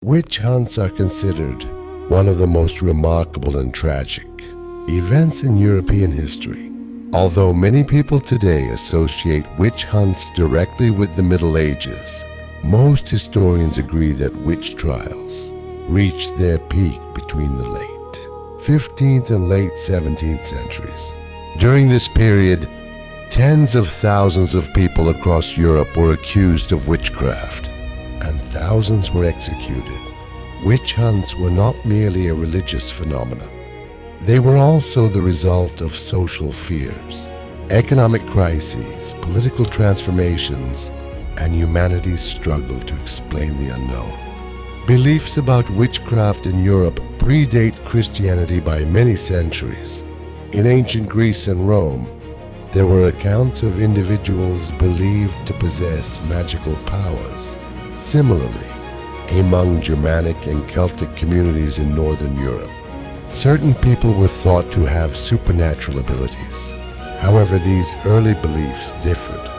Witch hunts are considered one of the most remarkable and tragic events in European history. Although many people today associate witch hunts directly with the Middle Ages, most historians agree that witch trials reached their peak between the late 15th and late 17th centuries. During this period, tens of thousands of people across Europe were accused of witchcraft, and thousands were executed. Witch hunts were not merely a religious phenomenon. They were also the result of social fears, economic crises, political transformations, and humanity's struggle to explain the unknown. Beliefs about witchcraft in Europe predate Christianity by many centuries. In ancient Greece and Rome, there were accounts of individuals believed to possess magical powers. Similarly, among Germanic and Celtic communities in Northern Europe, certain people were thought to have supernatural abilities. However, these early beliefs differed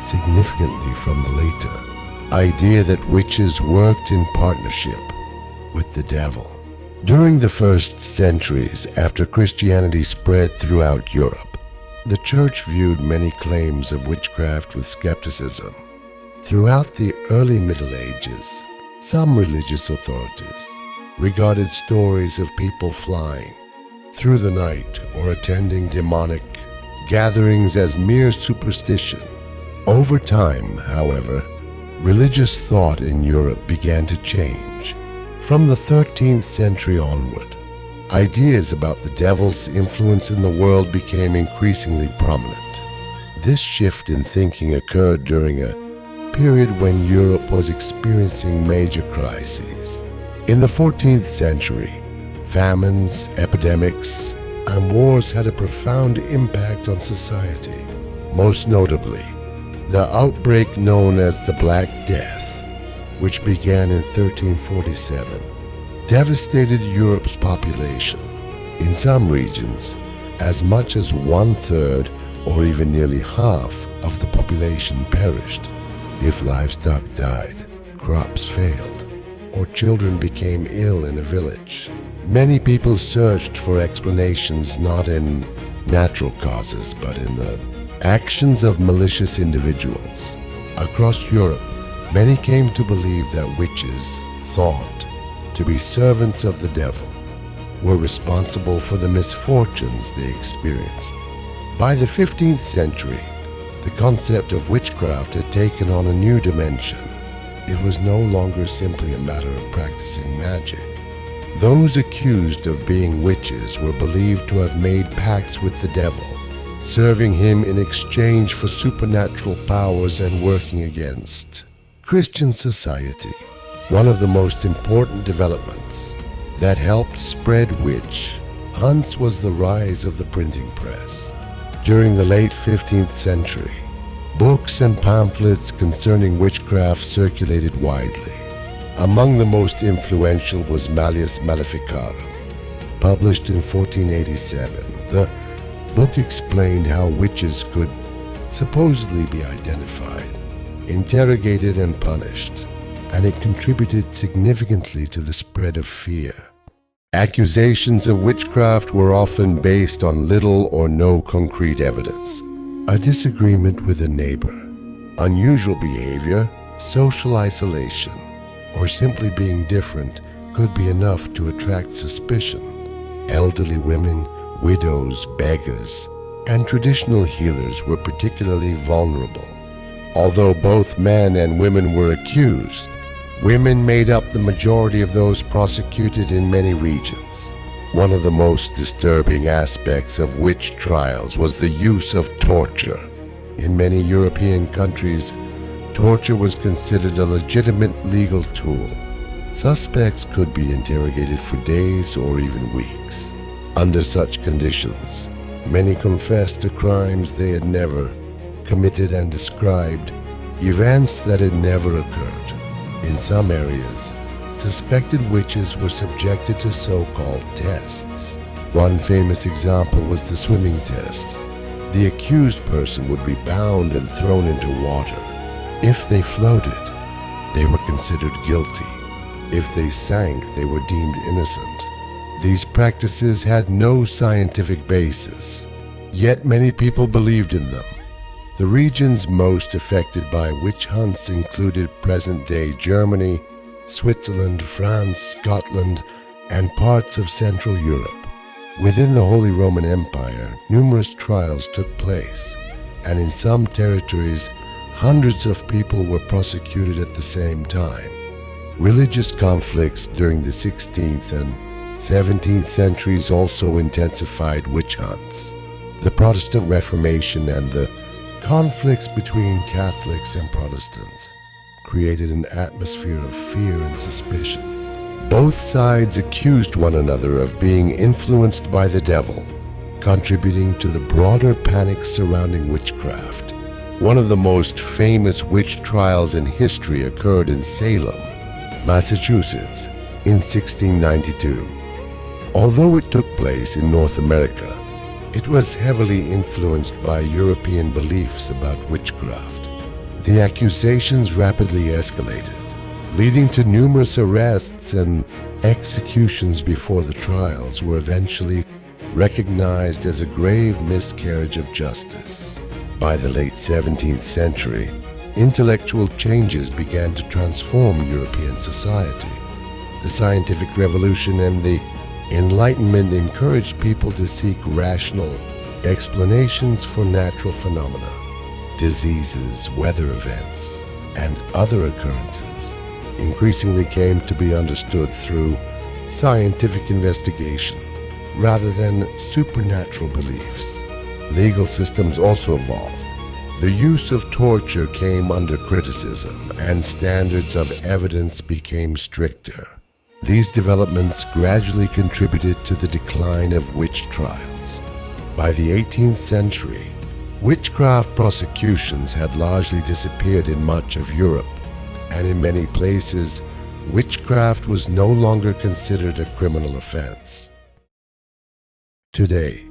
significantly from the later idea that witches worked in partnership with the devil. During the first centuries after Christianity spread throughout Europe, the Church viewed many claims of witchcraft with skepticism. Throughout the early Middle Ages, some religious authorities regarded stories of people flying through the night or attending demonic gatherings as mere superstition. Over time, however, religious thought in Europe began to change. From the 13th century onward, ideas about the devil's influence in the world became increasingly prominent. This shift in thinking occurred during a period when Europe was experiencing major crises. In the 14th century, famines, epidemics, and wars had a profound impact on society. Most notably, the outbreak known as the Black Death, which began in 1347, devastated Europe's population. In some regions, as much as 1/3 or even nearly half of the population perished. If livestock died, crops failed, or children became ill in a village. Many people searched for explanations not in natural causes, but in the actions of malicious individuals. Across Europe, many came to believe that witches, thought to be servants of the devil, were responsible for the misfortunes they experienced. By the 15th century, the concept of witchcraft had taken on a new dimension. It was no longer simply a matter of practicing magic. Those accused of being witches were believed to have made pacts with the devil, serving him in exchange for supernatural powers and working against Christian society. One of the most important developments that helped spread witch hunts was the rise of the printing press. During the late 15th century, books and pamphlets concerning witchcraft circulated widely. Among the most influential was Malleus Maleficarum, published in 1487. The book explained how witches could supposedly be identified, interrogated, and punished, and it contributed significantly to the spread of fear. Accusations of witchcraft were often based on little or no concrete evidence. A disagreement with a neighbor, unusual behavior, social isolation, or simply being different could be enough to attract suspicion. Elderly women, widows, beggars, and traditional healers were particularly vulnerable. Although both men and women were accused, women made up the majority of those prosecuted in many regions. One of the most disturbing aspects of witch trials was the use of torture. In many European countries, torture was considered a legitimate legal tool. Suspects could be interrogated for days or even weeks. Under such conditions, many confessed to crimes they had never committed and described events that had never occurred. In some areas, suspected witches were subjected to so-called tests. One famous example was the swimming test. The accused person would be bound and thrown into water. If they floated, they were considered guilty. If they sank, they were deemed innocent. These practices had no scientific basis, yet many people believed in them. The regions most affected by witch hunts included present-day Germany, Switzerland, France, Scotland, and parts of Central Europe. Within the Holy Roman Empire, numerous trials took place, and in some territories, hundreds of people were prosecuted at the same time. Religious conflicts during the 16th and 17th centuries also intensified witch hunts. The Protestant Reformation and the conflicts between Catholics and Protestants created an atmosphere of fear and suspicion. Both sides accused one another of being influenced by the devil, contributing to the broader panic surrounding witchcraft. One of the most famous witch trials in history occurred in Salem, Massachusetts, in 1692. Although it took place in North America, it was heavily influenced by European beliefs about witchcraft. The accusations rapidly escalated, leading to numerous arrests, and executions before the trials were eventually recognized as a grave miscarriage of justice. By the late 17th century, intellectual changes began to transform European society. The scientific revolution and the Enlightenment encouraged people to seek rational explanations for natural phenomena, diseases, weather events, and other occurrences. Increasingly came to be understood through scientific investigation rather than supernatural beliefs. Legal systems also evolved. The use of torture came under criticism, and standards of evidence became stricter. These developments gradually contributed to the decline of witch trials. By the 18th century, witchcraft prosecutions had largely disappeared in much of Europe, and in many places, witchcraft was no longer considered a criminal offense. Today,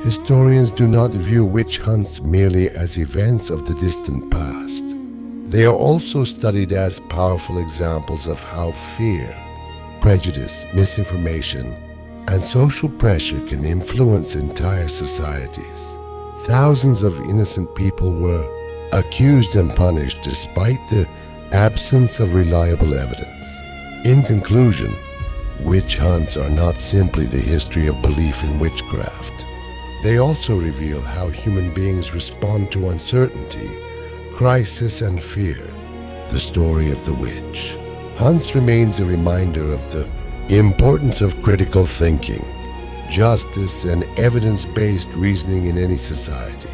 historians do not view witch hunts merely as events of the distant past. They are also studied as powerful examples of how fear, prejudice, misinformation, and social pressure can influence entire societies. Thousands of innocent people were accused and punished despite the absence of reliable evidence. In conclusion, witch hunts are not simply the history of belief in witchcraft. They also reveal how human beings respond to uncertainty, crisis, and fear. The story of the witch hunts remains a reminder of the importance of critical thinking, justice, and evidence-based reasoning in any society.